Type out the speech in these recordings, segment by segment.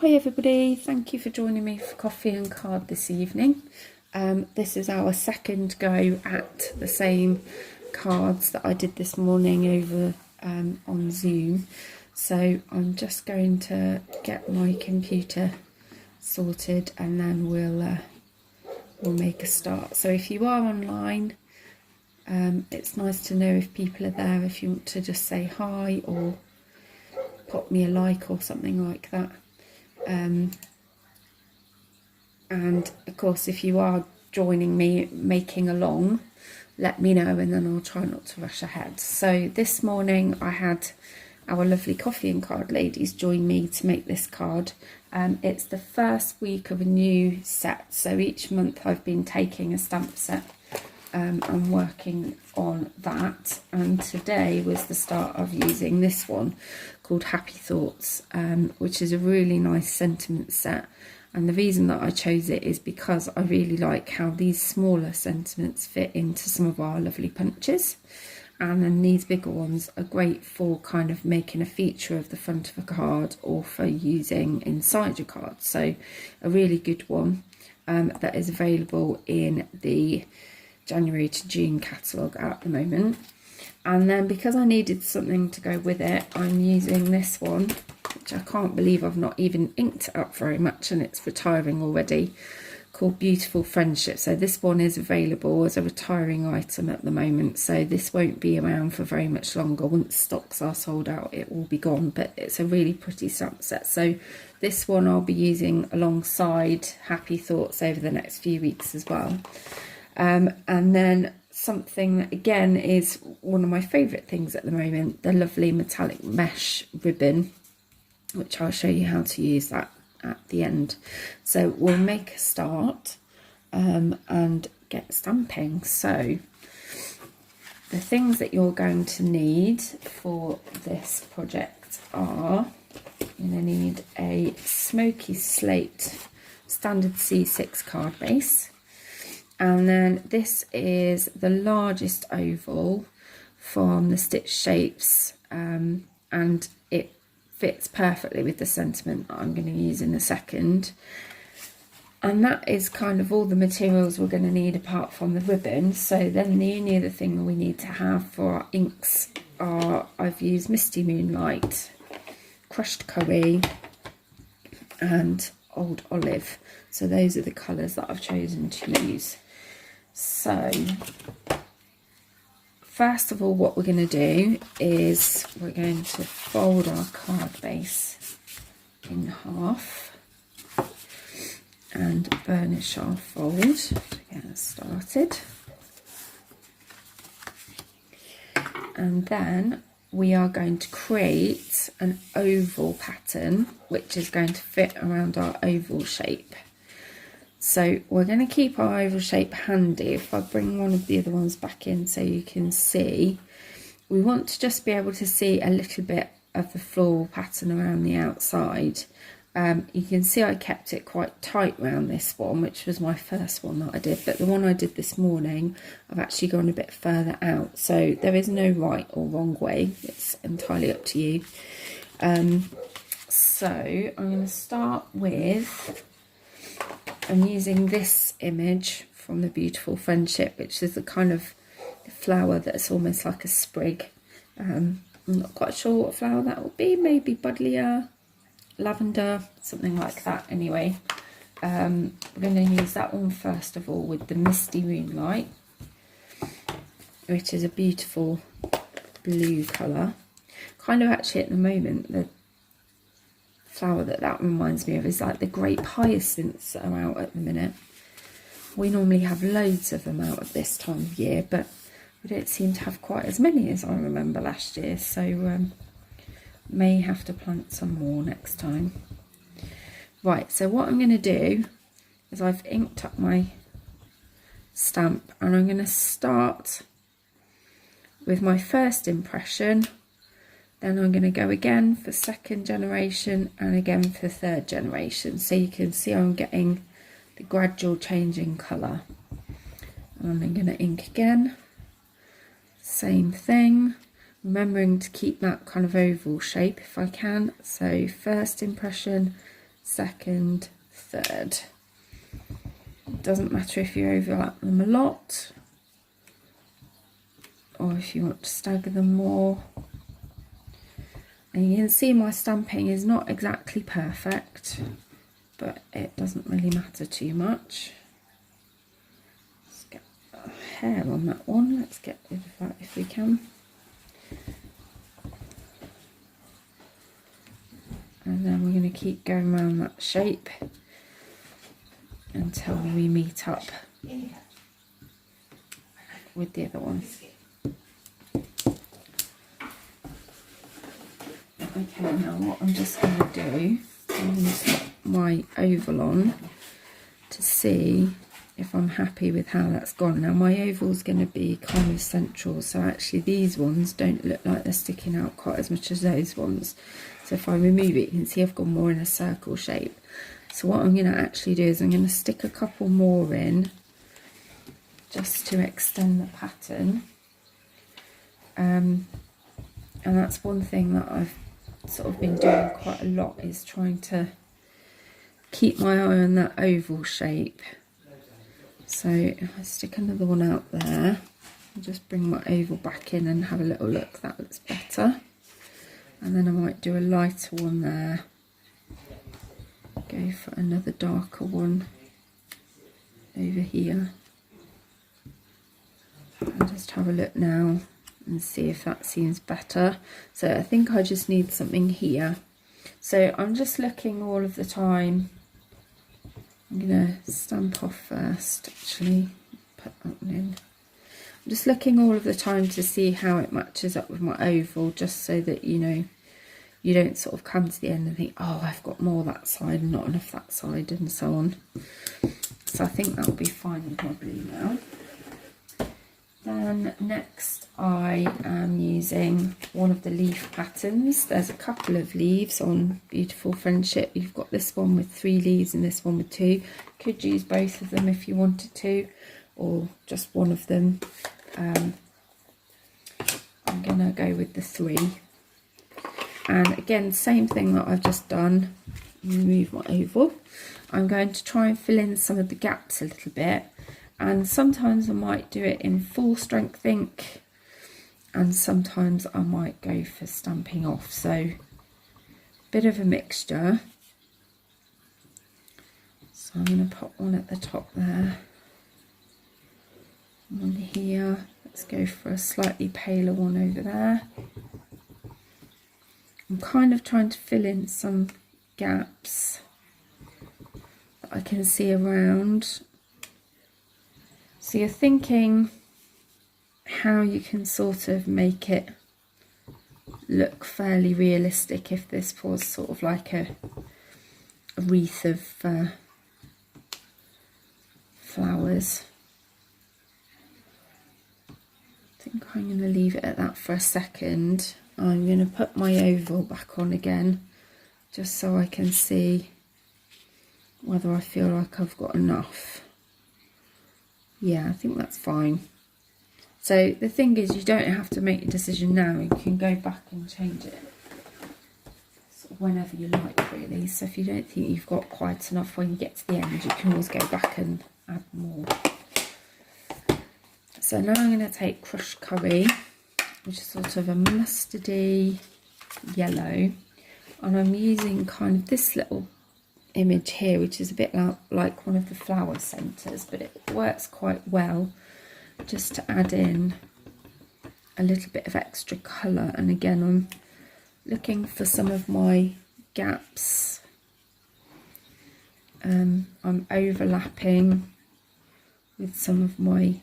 Hi everybody, thank you for joining me for coffee and card this evening. This is our second go at the same cards that I did this morning over on Zoom. So I'm just going to get my computer sorted and then we'll make a start. So if you are online, it's nice to know if people are there, if you want to just say hi or pop me a like or something like that. And of course, if you are joining me making along, let me know and then I'll try not to rush ahead. So this morning I had our lovely coffee and card ladies join me to make this card. It's the first week of a new set, so each month I've been taking a stamp set and working on that, and today was the start of using this one called Happy Thoughts, which is a really nice sentiment set. And the reason that I chose it is because I really like how these smaller sentiments fit into some of our lovely punches, and then these bigger ones are great for kind of making a feature of the front of a card or for using inside your card. So a really good one that is available in the January to June catalogue at the moment. And then because I needed something to go with it, I'm using this one, which I can't believe I've not even inked it up very much and it's retiring already, called Beautiful Friendship. So this one is available as a retiring item at the moment, so this won't be around for very much longer. Once stocks are sold out, it will be gone, but it's a really pretty stamp set. So this one I'll be using alongside Happy Thoughts over the next few weeks as well. And then something that again is one of my favourite things at the moment, the lovely metallic mesh ribbon, which I'll show you how to use that at the end. So we'll make a start and get stamping. So the things that you're going to need for this project are, you're going to need a Smoky Slate standard C6 card base. And then this is the largest oval from the Stitch Shapes, and it fits perfectly with the sentiment that I'm going to use in a second. And that is kind of all the materials we're going to need apart from the ribbon. So then the only other thing that we need to have for our inks are, I've used Misty Moonlight, crushed curry and old olive. So those are the colours that I've chosen to use. So first of all, what we're going to do is we're going to fold our card base in half and burnish our fold to get us started. And then we are going to create an oval pattern which is going to fit around our oval shape. So we're going to keep our oval shape handy. If I bring one of the other ones back in so you can see, we want to just be able to see a little bit of the floral pattern around the outside. You can see I kept it quite tight around this one, which was my first one that I did, but the one I did this morning, I've actually gone a bit further out. So there is no right or wrong way, it's entirely up to you. So I'm going to start with, I'm using this image from the Beautiful Friendship, which is a kind of flower that's almost like a sprig. I'm not quite sure what flower that will be, maybe buddleia, lavender, something like that. Anyway, we're going to use that one first of all with the Misty Moonlight, which is a beautiful blue colour. Kind of actually at the moment, the flower that reminds me of is like the grape hyacinths that are out at the minute. We normally have loads of them out at this time of year, but we don't seem to have quite as many as I remember last year, so may have to plant some more next time. Right, so what I'm going to do is I've inked up my stamp and I'm going to start with my first impression. Then I'm going to go again for second generation and again for third generation. So you can see I'm getting the gradual change in colour. And I'm going to ink again. Same thing. Remembering to keep that kind of oval shape if I can. So first impression, second, third. It doesn't matter if you overlap them a lot or if you want to stagger them more. And you can see my stamping is not exactly perfect, but it doesn't really matter too much. Let's get a hair on that one. Let's get rid of that if we can. And then we're going to keep going around that shape until we meet up with the other one. Okay, now what I'm just going to do, I'm going to put my oval on to see if I'm happy with how that's gone. Now my oval is going to be kind of central, so actually these ones don't look like they're sticking out quite as much as those ones. So if I remove it, you can see I've gone more in a circle shape. So what I'm going to actually do is I'm going to stick a couple more in just to extend the pattern. And that's one thing that I've sort of been doing quite a lot, is trying to keep my eye on that oval shape. So if I stick another one out there, I'll just bring my oval back in and have a little look. That looks better. And then I might do a lighter one there, go for another darker one over here, and just have a look now and see if that seems better. So I think I just need something here. So I'm just looking all of the time. I'm going to stamp off first, actually, put that one in. I'm just looking all of the time to see how it matches up with my oval, just so that, you know, you don't sort of come to the end and think, oh, I've got more that side and not enough that side, and so on. So I think that'll be fine with my blue now. Then next I am using one of the leaf patterns. There's a couple of leaves on Beautiful Friendship. You've got this one with 3 leaves and this one with 2. Could use both of them if you wanted to, or just one of them. I'm going to go with the 3. And again, same thing that I've just done. Remove my oval. I'm going to try and fill in some of the gaps a little bit. And sometimes I might do it in full strength ink, and sometimes I might go for stamping off. So a bit of a mixture. So I'm going to put one at the top there, one here. Let's go for a slightly paler one over there. I'm kind of trying to fill in some gaps that I can see around. So you're thinking how you can sort of make it look fairly realistic if this was sort of like a wreath of flowers. I think I'm going to leave it at that for a second. I'm going to put my oval back on again, just so I can see whether I feel like I've got enough. Yeah, I think that's fine. So the thing is, you don't have to make a decision now. You can go back and change it sort of whenever you like, really. So if you don't think you've got quite enough when you get to the end, you can always go back and add more. So now I'm going to take crushed curry, which is sort of a mustardy yellow, and I'm using kind of this little image here, which is a bit like one of the flower centres, but it works quite well just to add in a little bit of extra colour. And again, I'm looking for some of my gaps. I'm overlapping with some of my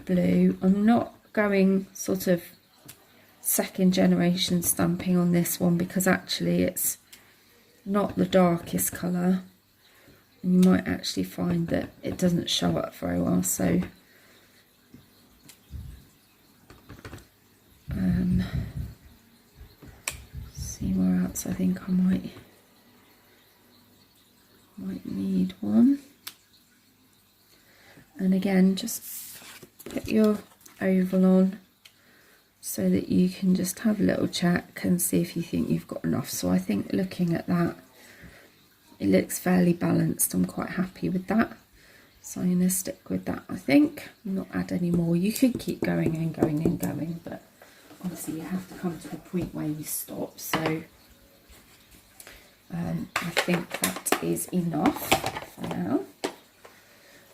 blue. I'm not going sort of second generation stamping on this one, because actually it's not the darkest colour, and you might actually find that it doesn't show up very well. So see where else I think I might need one. And again, just put your oval on so that you can just have a little check and see if you think you've got enough. So I think looking at that, it looks fairly balanced. I'm quite happy with that. So I'm going to stick with that, I think. Not add any more. You could keep going and going and going, but obviously you have to come to a point where you stop. So I think that is enough for now.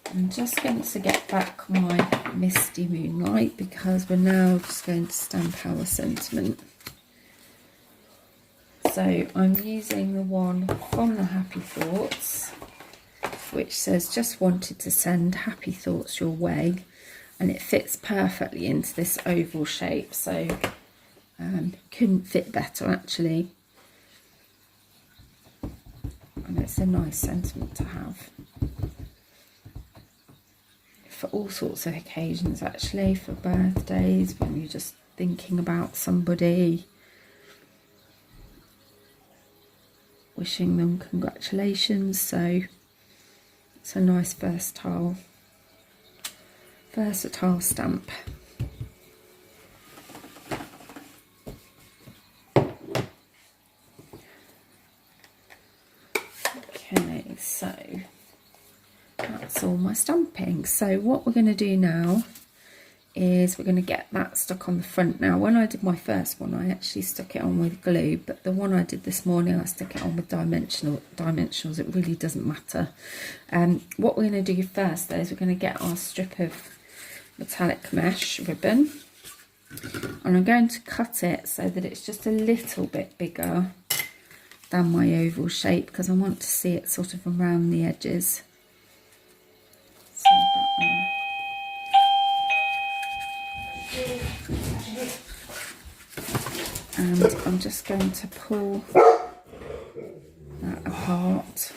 I'm just going to get back my Misty Moonlight because we're now just going to stamp our sentiment. So I'm using the one from the Happy Thoughts, which says, just wanted to send happy thoughts your way, and it fits perfectly into this oval shape, so couldn't fit better actually, and it's a nice sentiment to have for all sorts of occasions, actually, for birthdays, when you're just thinking about somebody, wishing them congratulations. So it's a nice versatile stamp. Okay, so that's all my stamping. So what we're going to do now is we're going to get that stuck on the front. Now, when I did my first one, I actually stuck it on with glue, but the one I did this morning, I stuck it on with dimensionals. It really doesn't matter. What we're going to do first, though, is we're going to get our strip of metallic mesh ribbon, and I'm going to cut it so that it's just a little bit bigger than my oval shape, because I want to see it sort of around the edges. So and I'm just going to pull that apart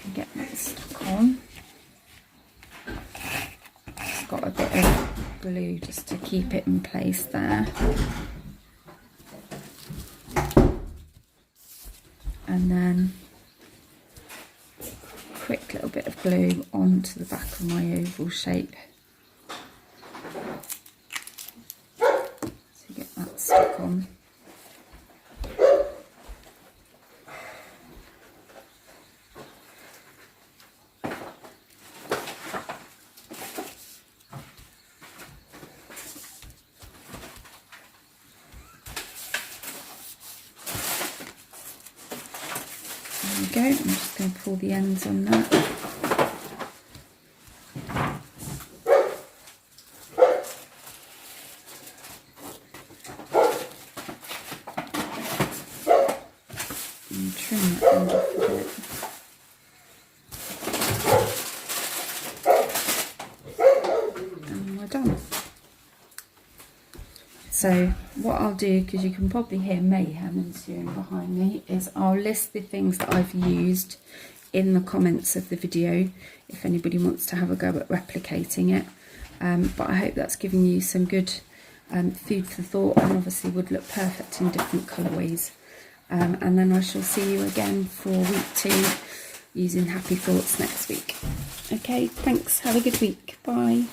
and get that stuck on. It's got a bit of glue just to keep it in place there, and then quick little bit of glue onto the back of my oval shape to get that stuck on. There we go. I'm just going to pull the ends on that. And trim that end off a bit. And we're done. So what I'll do, because you can probably hear mayhem ensuing behind me, is I'll list the things that I've used in the comments of the video if anybody wants to have a go at replicating it. But I hope that's giving you some good food for thought, and obviously would look perfect in different colourways. And then I shall see you again for week 2 using Happy Thoughts next week. Okay, thanks. Have a good week. Bye.